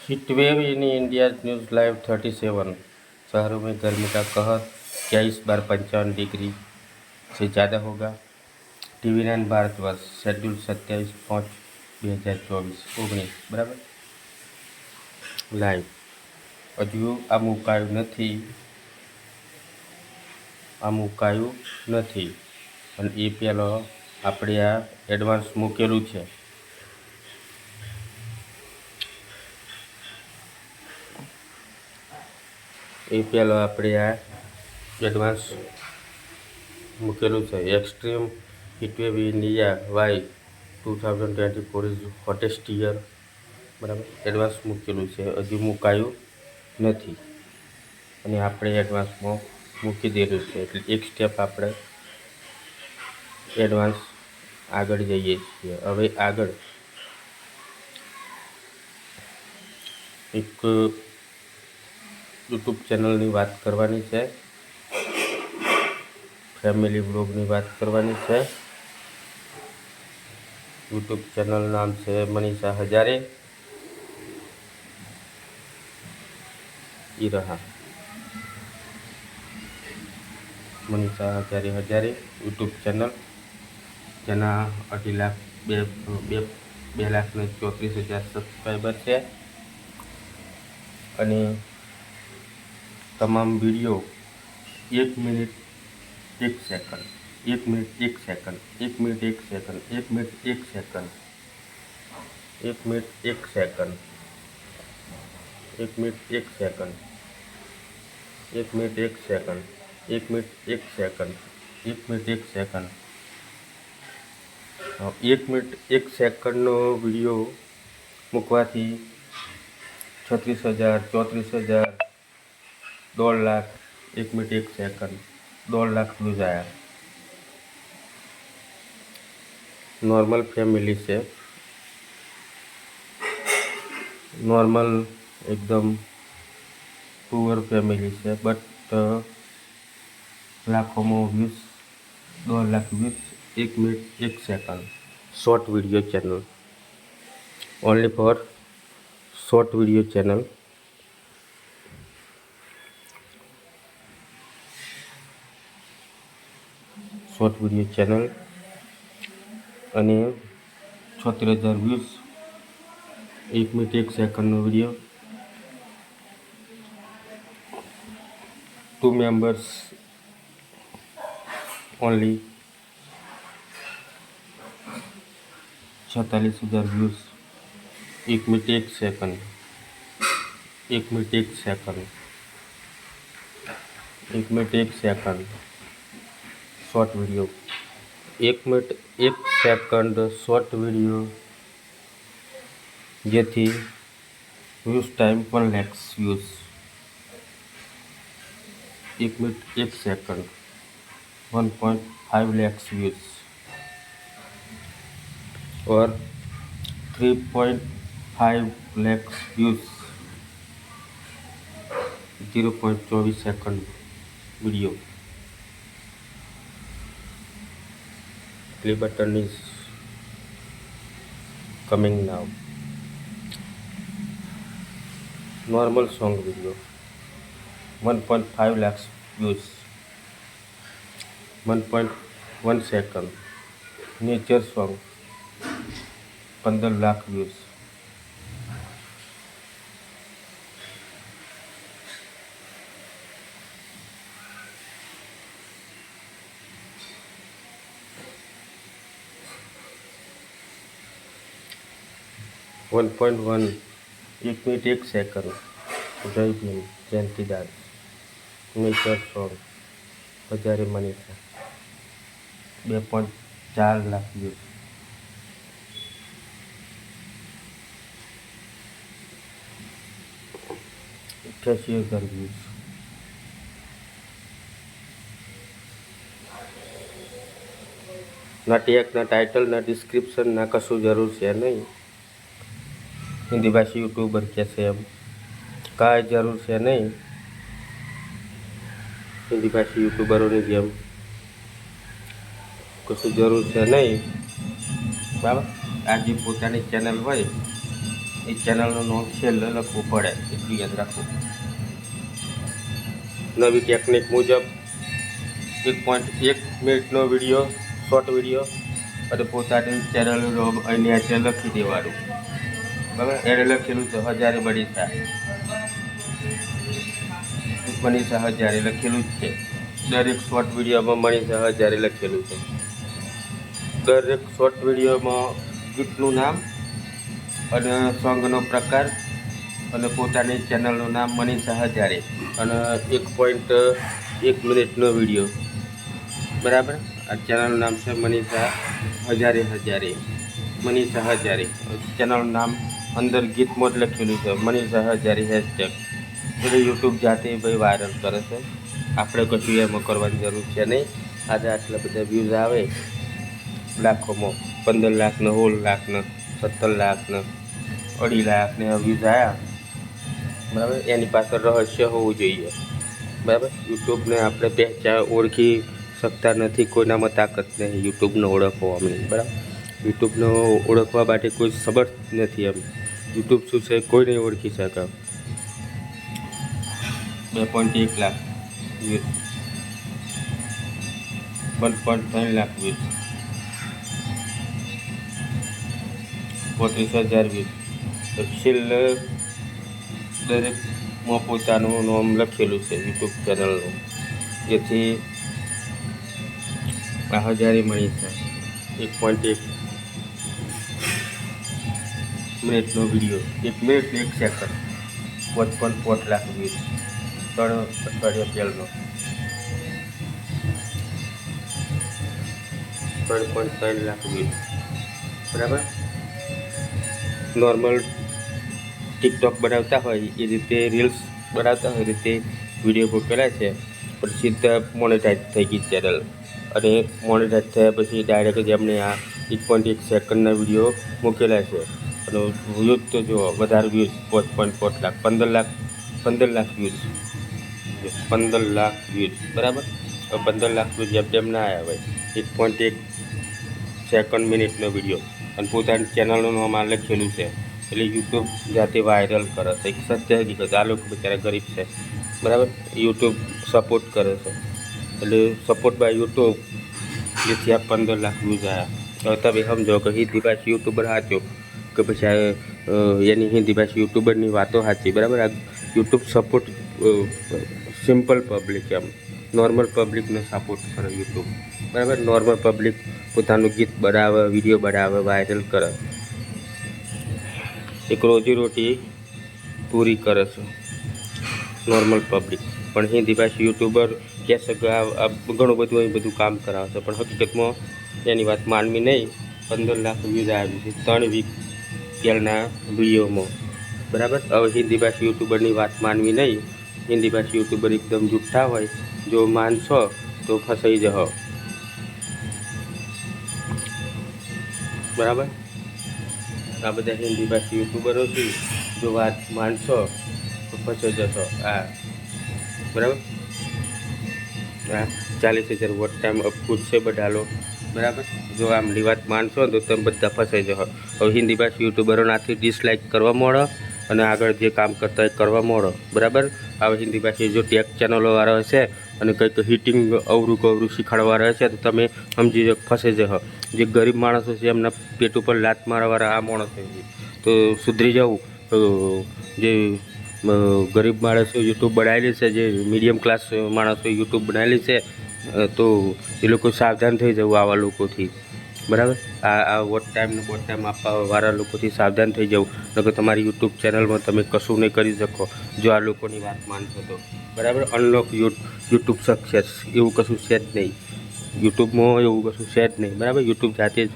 Heatwave in India news live 37 शहरों में गर्मी का कहर 21 बार 55 डिग्री से ज़्यादा होगा। TV9 भारतवर्ष शेड्यूल 27/5/2024 બરાબર લાઈવ હજુ આ મુકાયું નથી અને એ પહેલો આપણે આ એડવાન્સ મૂકેલું છે। એ પહેલાં આપણે આ એડવાન્સ મૂકેલું છે। Extreme heatwave India why 2024 is hottest year બરાબર એડવાન્સ મૂકેલું છે, હજુ મુકાયું નથી અને આપણે એડવાન્સમાં મૂકી દેલું છે એટલે એક સ્ટેપ આપણે એડવાન્સ આગળ જઈએ છીએ। હવે આગળ એક યુટ્યુબ ચેનલની વાત કરવાની છે, ફેમિલી બ્લોગની વાત કરવાની છે। યુટ્યુબ ચેનલ નામ છે મનીષા હજારે એ રहा મનીષા હજારે યુટ્યુબ ચેનલ જેના 2,34,000 સબસ્ક્રાઈબર છે અને તમામ video 1 minute 1 second 1 minute 1 second 1 minute 1 second 1 minute 1 second 1 minute 1 second 1 minute 1 second 1 minute 1 second 1 minute 1 second 1 minute 1 second 1 minute 1 સેકન્ડનો વિડીયો મૂકવાથી 36,000 34,000 1.5 lakh 1 minute 1 second 1.5 lakh views આવ્યા। નોર્મલ ફેમિલી છે, નોર્મલ એકદમ પુઅર ફેમિલી છે, બટ લાખોમાં views 1.5 lakh views 1 minute 1 second short video channel only for short video channel. Short video channel અને 76,000 views 1 minute 1 સેકન્ડનો video 2 members only 46,000 views 1 minute 1 second 1 minute 1 second 1 minute 1 second short video 1 minute 1 second short video જેથી views time 1 lakh views 1 minute 1 second 1.5 lakhs views और 3.5 lakhs views 0.24 second video. Play button is coming now. Normal song video 1.5 lakhs views 1.1 second. Nature song 15 lakh views. One point one 1 minute 1 second Jai Bhim Jayanti Das nature song Hazare Manisha 2.4 lakh views. 88,000 views. ना tag ना title ना description ना कशु जरूर है नहीं। हिंदी भाषी यूट्यूबर कैसे हम काय जरूर है नहीं। हिंदी भाषी यूट्यूबरों की जेम कशु जरूर है नहीं बराबर। आज पोतानी चेनल होय એ ચેનલનું નામ છેલ્લે લખવું પડે, એટલું યાદ રાખવું. નવી ટેકનિક મુજબ 1.1 મિનિટનો વિડીયો, શોર્ટ વિડીયો અને પોતાની ચેનલનું નામ અહીંયા લખી દેવાનું. બરાબર, એને લખેલું છે હજારે મનીષા હજારે લખેલું જ છે. દરેક શોર્ટ વિડીયોમાં મનીષા હજારે લખેલું છે. દરેક શોર્ટ વિડીયોમાં ગીતનું નામ અને સોંગનો પ્રકાર અને પોતાની ચેનલનું નામ મનીષા હજારે અને 1.1 મિનિટનો વિડીયો. બરાબર, આ ચેનલનું નામ છે મનીષા હજારે. મનીષા હજારે ચેનલનું નામ અંદર ગીતમાં જ લખેલું છે મનીષા હજારે હેશટેગ. એટલે યુટ્યુબ જાતે ભાઈ વાયરલ કરે છે, આપણે કશું એમાં કરવાની જરૂર છે નહીં. આજે આટલા બધા વ્યૂઝ આવે લાખોમાં, 15 લાખને 16 લાખને 17 લાખને 2.5 લાખને વ્યૂઝ આવ્યા. બરાબર, એની પાછળ રહસ્ય હોવું જોઈએ. બરાબર, યુટ્યુબને આપણે પહેચાન ઓળખી શકતા નથી, કોઈનામાં તાકાત નહીં યુટ્યુબને ઓળખવાની. બરાબર, યુટ્યુબને ઓળખવા માટે કોઈ સમર્થ નથી. એમ યુટ્યુબ શું છે કોઈ નહીં ઓળખી શકે. 2.1 lakh views, 1.3 lakh views, 35,000 views. તો છેલ્લે દરેકમાં પોતાનું નામ લખેલું છે યુટ્યુબ ચેનલનું, જેથી હજારે મનીષા 1.1 મિનિટનો video, 1 minute 1 second, 5.4 lakh views, 3 અઠવાડિયા પહેલનો 3.3 લાખ વ્યૂઝ. બરાબર, નોર્મલ ટિકટોક બનાવતા હોય એ રીતે રીલ્સ બનાવતા હોય એ રીતે વિડીયો મૂકેલા છે, પણ સીધા મોનેટાઈઝ થઈ ગઈ ચેનલ. અને મોનેટાઈઝ થયા પછી ડાયરેક્ટ જ એમને આ 1.1 સેકન્ડના વિડીયો મૂકેલા છે. અને વ્યૂઝ તો જુઓ, વધારે views 5.4 lakh, 15 lakh views, 15 lakh views. બરાબર, હવે 15 લાખ વ્યૂઝ જેમ ના આવ્યા હોય, 1.1 સેકન્ડ મિનિટનો વિડીયો અને પોતાની ચેનલનું નામ આ લખેલું છે. એટલે યુટ્યુબ જાતે વાયરલ કરે છે. એક સત્ય હકીકત, આ લોકો બિચારા ગરીબ છે. બરાબર, યુટ્યુબ સપોર્ટ કરે છે. એટલે સપોર્ટ બાય યુટ્યુબ, જેથી આ 15 લાખ વ્યૂઝ આવ્યા. હવે તમે સમજો કે હિન્દી ભાષી યુટ્યુબર સાચો કે પછી એની હિન્દી ભાષી યુટ્યુબરની વાતો સાચી. બરાબર, આ યુટ્યુબ સપોર્ટ સિમ્પલ પબ્લિક, એમ નોર્મલ પબ્લિકને સપોર્ટ કરે યુટ્યુબ. બરાબર, નોર્મલ પબ્લિક પોતાનું ગીત બનાવે, વિડીયો બનાવે, વાયરલ કરે, એક રોજીરોટી પૂરી કરે છે નોર્મલ પબ્લિક. પણ હિન્દી ભાષી યુટ્યુબર કહેશે કે આ ઘણું બધું અહીં બધું કામ કરાવે છે, પણ હકીકતમાં એની વાત માનવી નહીં. 15 લાખ વ્યૂઝ આવી છે 3 વીક પહેલાંના વિડીયોમાં. બરાબર, હવે હિન્દી ભાષી યુટ્યુબરની વાત માનવી નહીં. હિન્દી ભાષી યુટ્યુબર એકદમ જુઠ્ઠા હોય, જો માનશો તો ફસાઈ જશો. બરાબર, આ બધા હિન્દી ભાષી યુટ્યુબરો છે, જો વાત માનશો તો ફસાઈ જશો. બરાબર, 40,000 વોટ ટાઈમ પૂછશે બધા લો. બરાબર, જો આમની વાત માનશો તો તમે બધા ફસાઈ જશો. હવે હિન્દી ભાષી યુટ્યુબરોનાથી ડિસલાઇક કરવા માંડો અને આગળ જે કામ કરતા હોય કરવા માંડો. બરાબર, હવે હિન્દી ભાષી જો ટેક ચેનલોવાળા હશે અને કંઈક હિટિંગ અવરું શીખવાડવાળા હશે તો તમે સમજી ફસાઈ જશો. જે ગરીબ માણસો છે એમના પેટ ઉપર લાત મારવાળા આ માણસો છે, તો સુધરી જવું. જે ગરીબ માણસો યુટ્યુબ બનાવેલી છે, જે મીડિયમ ક્લાસ માણસો યુટ્યુબ બનાવેલી છે, તો એ લોકો સાવધાન થઈ જવું આવા લોકોથી. બરાબર, આ વોટ ટાઈમ આપવાવાળા લોકોથી સાવધાન થઈ જવું. નકર તમારી યુટ્યુબ ચેનલમાં તમે કશું નહીં કરી શકો જો આ લોકોની વાત માનશો તો. બરાબર, અનલોક યુટ્યુબ સક્સેસ એવું કશું છે જ નહીં. યુટ્યુબમાં એવું કશું છે જ નહીં. બરાબર, યુટ્યુબ જાતે જ